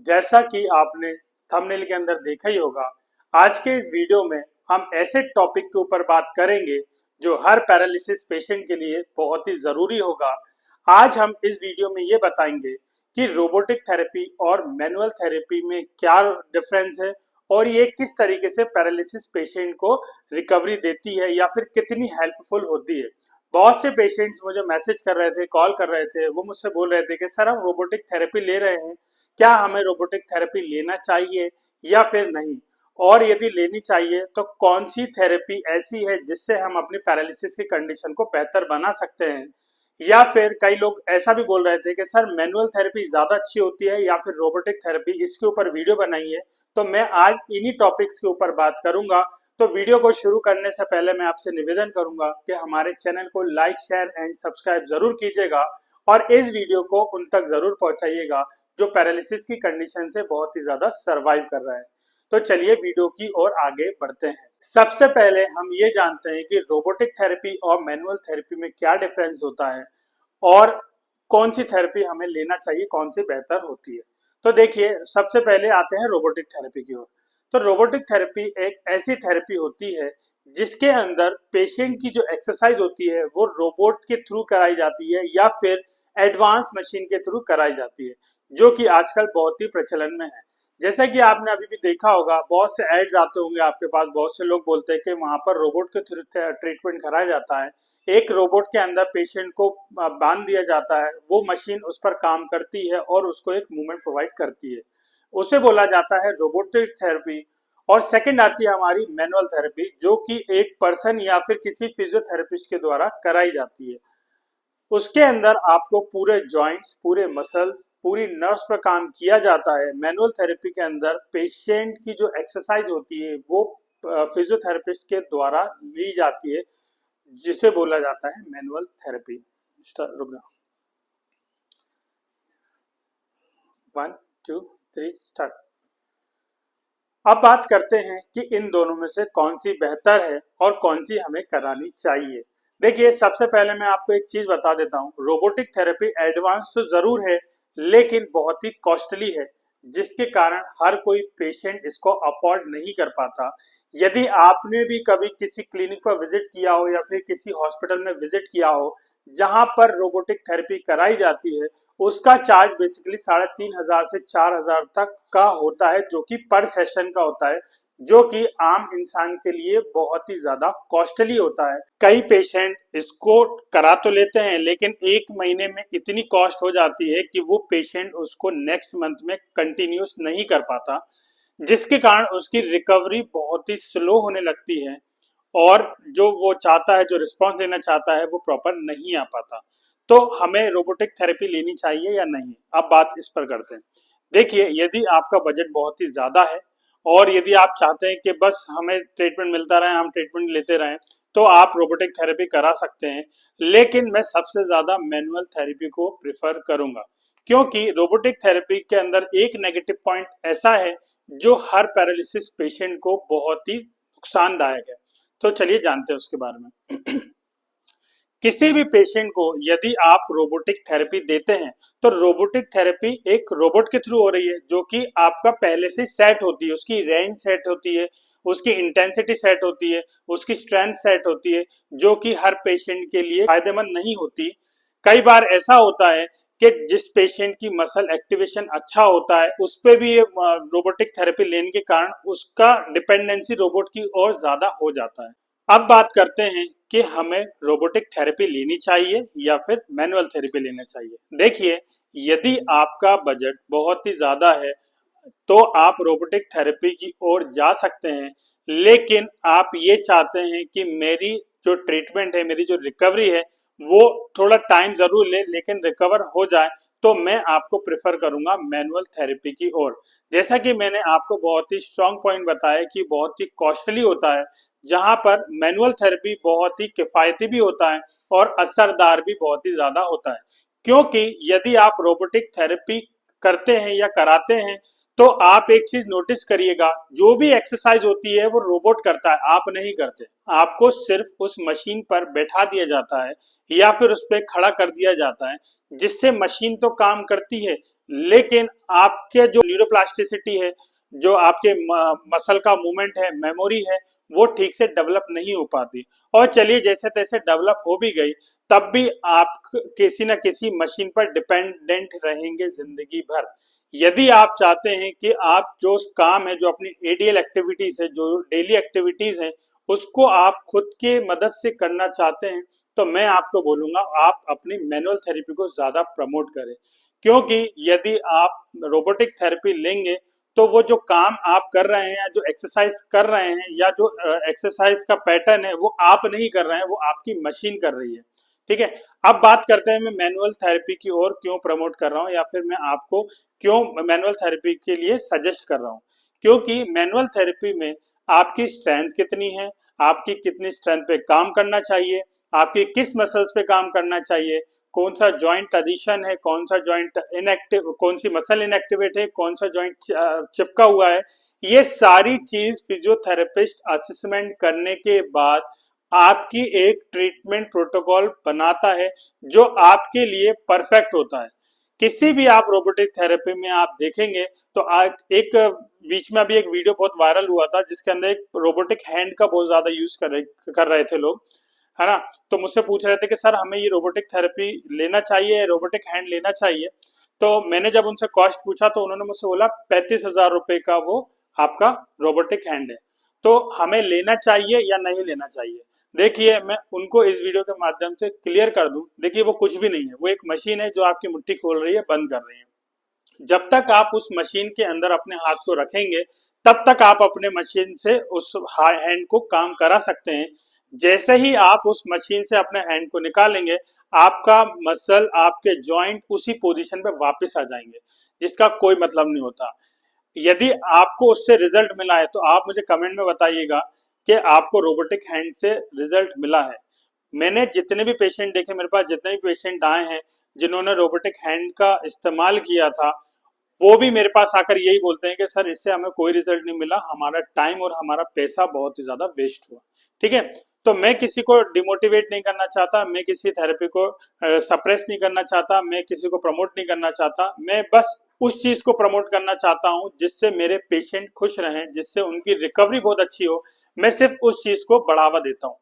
जैसा कि आपने थंबनेल के अंदर देखा ही होगा, आज के इस वीडियो में हम ऐसे टॉपिक के ऊपर बात करेंगे जो हर पैरालिसिस पेशेंट के लिए बहुत ही जरूरी होगा। आज हम इस वीडियो में ये बताएंगे कि रोबोटिक थेरेपी और मैनुअल थेरेपी में क्या डिफरेंस है और ये किस तरीके से पैरालिसिस पेशेंट को रिकवरी देती है या फिर कितनी हेल्पफुल होती है। बहुत से पेशेंट्स मुझे मैसेज कर रहे थे, कॉल कर रहे थे, वो मुझसे बोल रहे थे कि सर हम रोबोटिक थेरेपी ले रहे हैं, क्या हमें रोबोटिक थेरेपी लेना चाहिए या फिर नहीं, और यदि लेनी चाहिए तो कौन सी थेरेपी ऐसी है जिससे हम अपनी पैरालिसिस की कंडीशन को बेहतर बना सकते हैं। या फिर कई लोग ऐसा भी बोल रहे थे कि सर मैनुअल थेरेपी ज्यादा अच्छी होती है या फिर रोबोटिक थेरेपी, इसके ऊपर वीडियो बनाइए। तो मैं आज इन्हीं टॉपिक्स के ऊपर बात करूंगा। तो वीडियो को शुरू करने से पहले मैं आपसे निवेदन करूंगा कि हमारे चैनल को लाइक, शेयर एंड सब्सक्राइब जरूर कीजिएगा और इस वीडियो को उन तक जरूर पहुंचाइएगा जो पैरालिसिस की कंडीशन से बहुत ही ज्यादा सरवाइव कर रहा है। तो चलिए वीडियो की ओर आगे बढ़ते हैं। सबसे पहले हम ये जानते हैं कि रोबोटिक थेरेपी और मैनुअल थेरेपी में क्या डिफरेंस होता है और कौन सी थेरेपी हमें लेना चाहिए, कौन सी बेहतर होती है। तो देखिए, सबसे पहले आते हैं रोबोटिक थेरेपी की ओर। तो रोबोटिक थेरेपी एक ऐसी थेरेपी होती है जिसके अंदर पेशेंट की जो एक्सरसाइज होती है वो रोबोट के थ्रू कराई जाती है या फिर एडवांस मशीन के थ्रू कराई जाती है, जो कि आजकल बहुत ही प्रचलन में है। जैसा कि आपने अभी भी देखा होगा, बहुत से एड्स आते होंगे आपके पास, बहुत से लोग बोलते हैं कि वहां पर रोबोट के थ्रू ट्रीटमेंट कराया जाता है। एक रोबोट के अंदर पेशेंट को बांध दिया जाता है, वो मशीन उस पर काम करती है और उसको एक मूवमेंट प्रोवाइड करती है, उसे बोला जाता है रोबोटिक थेरेपी। और सेकंड आती है हमारी मैनुअल थेरेपी, जो कि एक पर्सन या फिर किसी फिजियोथेरेपिस्ट के द्वारा कराई जाती है। उसके अंदर आपको पूरे जॉइंट्स, पूरे मसल्स, पूरी नर्व्स पर काम किया जाता है। मैनुअल थेरेपी के अंदर पेशेंट की जो एक्सरसाइज होती है वो फिजियोथेरेपिस्ट के द्वारा ली जाती है, जिसे बोला जाता है मैनुअल थेरेपी। रुक जाओ, 1 2 3 स्टार्ट। अब बात करते हैं कि इन दोनों में से कौन सी बेहतर है और कौन सी हमें करानी चाहिए। देखिए, सबसे पहले मैं आपको एक चीज बता देता हूँ, रोबोटिक थेरेपी एडवांस तो जरूर है लेकिन बहुत ही कॉस्टली है, जिसके कारण हर कोई पेशेंट इसको अफोर्ड नहीं कर पाता। यदि आपने भी कभी किसी क्लिनिक पर विजिट किया हो या फिर किसी हॉस्पिटल में विजिट किया हो जहां पर रोबोटिक थेरेपी कराई जाती है, उसका चार्ज बेसिकली 3,500 से 4,000 तक का होता है, जो कि पर सेशन का होता है, जो कि आम इंसान के लिए बहुत ही ज्यादा कॉस्टली होता है। कई पेशेंट इसको करा तो लेते हैं लेकिन एक महीने में इतनी कॉस्ट हो जाती है कि वो पेशेंट उसको नेक्स्ट मंथ में कंटिन्यूस नहीं कर पाता, जिसके कारण उसकी रिकवरी बहुत ही स्लो होने लगती है और जो वो चाहता है, जो रिस्पॉन्स लेना चाहता है, वो प्रॉपर नहीं आ पाता। तो हमें रोबोटिक थेरेपी लेनी चाहिए या नहीं, अब बात इस पर करते हैं। देखिए, यदि आपका बजट बहुत ही ज्यादा है और यदि आप चाहते हैं कि बस हमें ट्रीटमेंट मिलता रहे, हम ट्रीटमेंट लेते रहें, तो आप रोबोटिक थेरेपी करा सकते हैं। लेकिन मैं सबसे ज्यादा मैनुअल थेरेपी को प्रिफर करूंगा, क्योंकि रोबोटिक थेरेपी के अंदर एक नेगेटिव पॉइंट ऐसा है जो हर पैरालिसिस पेशेंट को बहुत ही नुकसानदायक है। तो चलिए जानते हैं उसके बारे में। किसी भी पेशेंट को यदि आप रोबोटिक थेरेपी देते हैं तो रोबोटिक थेरेपी एक रोबोट के थ्रू हो रही है, जो कि आपका पहले से सेट होती है, उसकी रेंज सेट होती है, उसकी इंटेंसिटी सेट होती है, उसकी स्ट्रेंथ सेट होती है, जो कि हर पेशेंट के लिए फायदेमंद नहीं होती। कई बार ऐसा होता है कि जिस पेशेंट की मसल एक्टिवेशन अच्छा होता है उस पे भी रोबोटिक थेरेपी लेने के कारण उसका डिपेंडेंसी रोबोट की ओर ज्यादा हो जाता है। अब बात करते हैं कि हमें रोबोटिक थेरेपी लेनी चाहिए या फिर मैनुअल थेरेपी लेना चाहिए। देखिए, यदि आपका बजट बहुत ही ज्यादा है तो आप रोबोटिक थेरेपी की ओर जा सकते हैं, लेकिन आप ये चाहते हैं कि मेरी जो ट्रीटमेंट है, मेरी जो रिकवरी है, वो थोड़ा टाइम जरूर ले लेकिन रिकवर हो जाए, तो मैं आपको प्रेफर करूंगा मैनुअल थेरेपी की ओर। जैसा कि मैंने आपको बहुत ही स्ट्रॉन्ग पॉइंट बताया कि बहुत ही कॉस्टली होता है, जहां पर मैनुअल थेरेपी बहुत ही किफायती भी होता है और असरदार भी बहुत ही ज्यादा होता है। क्योंकि यदि आप रोबोटिक थेरेपी करते हैं या कराते हैं तो आप एक चीज नोटिस करिएगा, जो भी एक्सरसाइज होती है वो रोबोट करता है, आप नहीं करते। आपको सिर्फ उस मशीन पर बैठा दिया जाता है या फिर उस पर खड़ा कर दिया जाता है, जिससे मशीन तो काम करती है लेकिन आपके जो न्यूरोप्लास्टिसिटी है, जो आपके मसल का मूवमेंट है, मेमोरी है, वो ठीक से डेवलप नहीं हो पाती। और चलिए जैसे तैसे डेवलप हो भी गई, तब भी आप किसी न किसी मशीन पर डिपेंडेंट रहेंगे जिंदगी भर। यदि आप चाहते हैं कि आप जो काम है, जो अपनी एडीएल एक्टिविटीज है, जो डेली एक्टिविटीज है, उसको आप खुद के मदद से करना चाहते हैं, तो मैं आपको बोलूंगा आप अपनी मैनुअल थेरेपी को ज्यादा प्रमोट करें। क्योंकि यदि आप रोबोटिक थेरेपी लेंगे, तो वो जो काम आप कर रहे हैं, जो एक्सरसाइज कर रहे हैं, या जो एक्सरसाइज का पैटर्न है, वो आप नहीं कर रहे हैं, वो आपकी मशीन कर रही है। ठीक है। अब बात करते हैं मैं मैनुअल थेरेपी की ओर क्यों प्रमोट कर रहा हूं, या फिर मैं आपको क्यों मैनुअल थेरेपी के लिए सजेस्ट कर रहा हूं। क्योंकि मैनुअल थेरेपी में आपकी स्ट्रेंथ कितनी है, आपकी कितनी स्ट्रेंथ पे काम करना चाहिए, आपकी किस मसल्स पे काम करना चाहिए, कौन सा जॉइंट एडिशन है, कौन सा जॉइंट इनएक्टिव, कौन सी मसल इनएक्टिवेट है, कौन सा जॉइंट चिपका हुआ है, ये सारी चीज फिजियोथेरेपिस्ट असेसमेंट करने के बाद आपकी एक ट्रीटमेंट प्रोटोकॉल बनाता है, जो आपके लिए परफेक्ट होता है। किसी भी आप रोबोटिक थेरेपी में आप देखेंगे, तो आज एक बीच में अभी एक वीडियो बहुत वायरल हुआ था, जिसके अंदर एक रोबोटिक हैंड का बहुत ज्यादा यूज कर रहे थे लोग, है ना। तो मुझसे पूछ रहे थे कि सर हमें ये रोबोटिक थेरेपी लेना चाहिए, रोबोटिक हैंड लेना चाहिए। तो मैंने जब उनसे कॉस्ट पूछा, तो उन्होंने मुझसे बोला 35,000 रुपए का वो आपका रोबोटिक हैंड है। तो हमें लेना चाहिए या नहीं लेना चाहिए? देखिए, मैं उनको इस वीडियो के माध्यम से क्लियर कर दूं, देखिए वो कुछ भी नहीं है, वो एक मशीन है जो आपकी मुट्ठी खोल रही है, बंद कर रही है। जब तक आप उस मशीन के अंदर अपने हाथ को रखेंगे, तब तक आप अपने मशीन से उस हैंड को काम करा सकते हैं। जैसे ही आप उस मशीन से अपने हैंड को निकालेंगे, आपका मसल, आपके जॉइंट उसी पोजीशन पे वापस आ जाएंगे, जिसका कोई मतलब नहीं होता। यदि आपको उससे रिजल्ट मिला है, तो आप मुझे कमेंट में बताइएगा कि आपको रोबोटिक हैंड से रिजल्ट मिला है। मैंने जितने भी पेशेंट देखे, मेरे पास जितने भी पेशेंट आए हैं जिन्होंने रोबोटिक हैंड का इस्तेमाल किया था, वो भी मेरे पास आकर यही बोलते हैं कि सर इससे हमें कोई रिजल्ट नहीं मिला, हमारा टाइम और हमारा पैसा बहुत ही ज्यादा वेस्ट हुआ। ठीक है। तो मैं किसी को डिमोटिवेट नहीं करना चाहता, मैं किसी थेरेपी को सप्रेस नहीं करना चाहता, मैं किसी को प्रमोट नहीं करना चाहता, मैं बस उस चीज को प्रमोट करना चाहता हूं जिससे मेरे पेशेंट खुश रहें, जिससे उनकी रिकवरी बहुत अच्छी हो। मैं सिर्फ उस चीज को बढ़ावा देता हूं।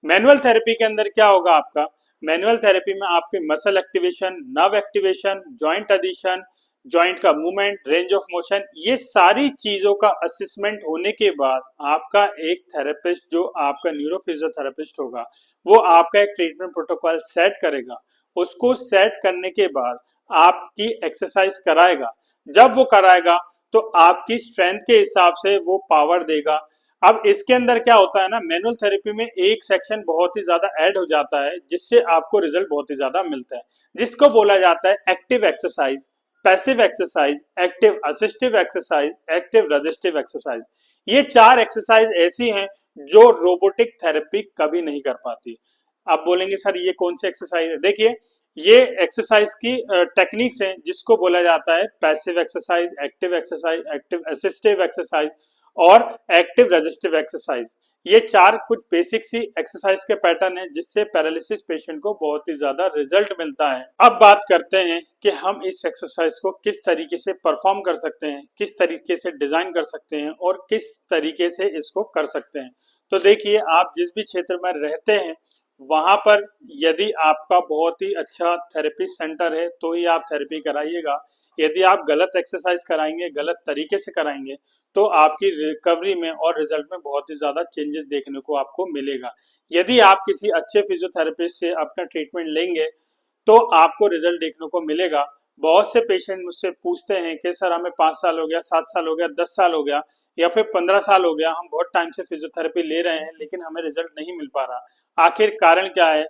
मैनुअल थेरेपी के अंदर क्या होगा आपका, मैनुअल थेरेपी में आपके muscle activation, nerve activation, joint addition, joint का मूवमेंट, रेंज ऑफ मोशन, ये सारी चीजों का असेसमेंट होने के बाद आपका एक थेरेपिस्ट, जो आपका न्यूरो फिजियोथेरेपिस्ट होगा, वो आपका एक ट्रीटमेंट प्रोटोकॉल सेट करेगा। उसको सेट करने के बाद आपकी एक्सरसाइज कराएगा। जब वो कराएगा, तो आपकी स्ट्रेंथ के हिसाब से वो पावर देगा। अब इसके अंदर क्या होता है ना, मैनुअल थेरेपी में एक सेक्शन बहुत ही ज्यादा ऐड हो जाता है, जिससे आपको रिजल्ट बहुत ही ज्यादा मिलता है, जिसको बोला जाता है active exercise, passive exercise, active assistive exercise, active resistive exercise. ये चार एक्सरसाइज ऐसी हैं जो रोबोटिक थेरेपी कभी नहीं कर पाती। आप बोलेंगे सर ये कौन सी एक्सरसाइज है? देखिए, ये एक्सरसाइज की टेक्निक्स हैं, जिसको बोला जाता है passive exercise, active assistive exercise और एक्टिव रेजिस्टिव एक्सरसाइज। ये चार कुछ बेसिक सी एक्सरसाइज के पैटर्न है, जिससे पैरालिसिस पेशेंट को बहुत ही ज्यादा रिजल्ट मिलता है। अब बात करते हैं कि हम इस एक्सरसाइज को किस तरीके से परफॉर्म कर सकते हैं, किस तरीके से डिजाइन कर सकते हैं और किस तरीके से इसको कर सकते हैं। तो देखिए, आप जिस भी क्षेत्र में रहते हैं, वहां पर यदि आपका बहुत ही अच्छा थेरेपी सेंटर है, तो ही आप थेरेपी कराइएगा। यदि आप गलत एक्सरसाइज कराएंगे, गलत तरीके से कराएंगे, तो आपकी रिकवरी में और रिजल्ट में बहुत ही ज्यादा चेंजेस देखने को आपको मिलेगा। यदि आप किसी अच्छे फिजियोथेरेपिस्ट से अपना ट्रीटमेंट लेंगे, तो आपको रिजल्ट देखने को मिलेगा। बहुत से पेशेंट मुझसे पूछते हैं कि सर हमें 5 साल हो गया, 7 साल हो गया, 10 साल हो गया, या फिर 15 साल हो गया, हम बहुत टाइम से फिजियोथेरेपी ले रहे हैं, लेकिन हमें रिजल्ट नहीं मिल पा रहा। आखिर कारण क्या है?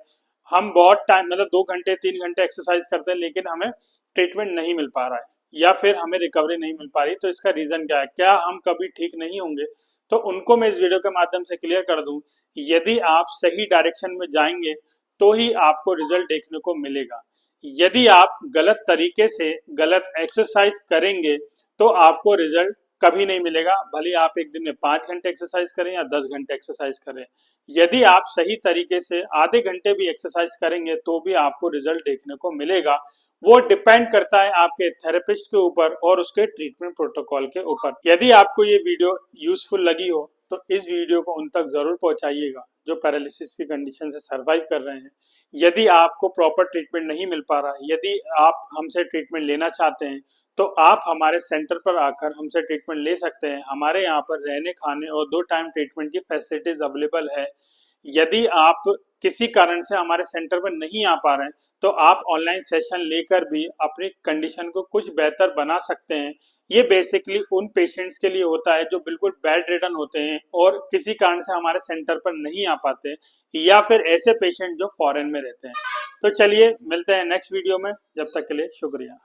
हम बहुत टाइम, मतलब 2 घंटे 3 घंटे एक्सरसाइज करते हैं, लेकिन हमें ट्रीटमेंट नहीं मिल पा रहा है, या फिर हमें रिकवरी नहीं मिल पा रही। तो इसका रीजन क्या है? क्या हम कभी ठीक नहीं होंगे? तो उनको मैं इस वीडियो के माध्यम से क्लियर कर दूं, यदि आप सही डायरेक्शन में जाएंगे, तो ही आपको रिजल्ट देखने को मिलेगा। यदि आप गलत तरीके से गलत एक्सरसाइज करेंगे, तो आपको रिजल्ट कभी नहीं मिलेगा, भले आप एक दिन में 5 घंटे एक्सरसाइज करें या 10 घंटे एक्सरसाइज करें। यदि आप सही तरीके से आधे घंटे भी एक्सरसाइज करेंगे, तो भी आपको रिजल्ट देखने को मिलेगा। वो डिपेंड करता है आपके थेरेपिस्ट के ऊपर और उसके ट्रीटमेंट प्रोटोकॉल के ऊपर। यदि आपको ये वीडियो यूजफुल लगी हो तो इस वीडियो को उन तक जरूर पहुंचाइएगा जो पैरालिसिस की कंडीशन से सर्वाइव कर रहे हैं। यदि आपको प्रॉपर ट्रीटमेंट नहीं मिल पा रहा, यदि आप हमसे ट्रीटमेंट लेना चाहते हैं तो आप हमारे सेंटर पर आकर हमसे ट्रीटमेंट ले सकते हैं। हमारे यहाँ पर रहने, खाने और 2 टाइम ट्रीटमेंट की फैसिलिटीज अवेलेबल है। यदि आप किसी कारण से हमारे सेंटर पर नहीं आ पा रहे हैं तो आप ऑनलाइन सेशन लेकर भी अपनी कंडीशन को कुछ बेहतर बना सकते हैं। ये बेसिकली उन पेशेंट्स के लिए होता है जो बिल्कुल बेड रिडन होते हैं और किसी कारण से हमारे सेंटर पर नहीं आ पाते, या फिर ऐसे पेशेंट जो फॉरेन में रहते हैं। तो चलिए मिलते हैं नेक्स्ट वीडियो में, जब तक के लिए शुक्रिया।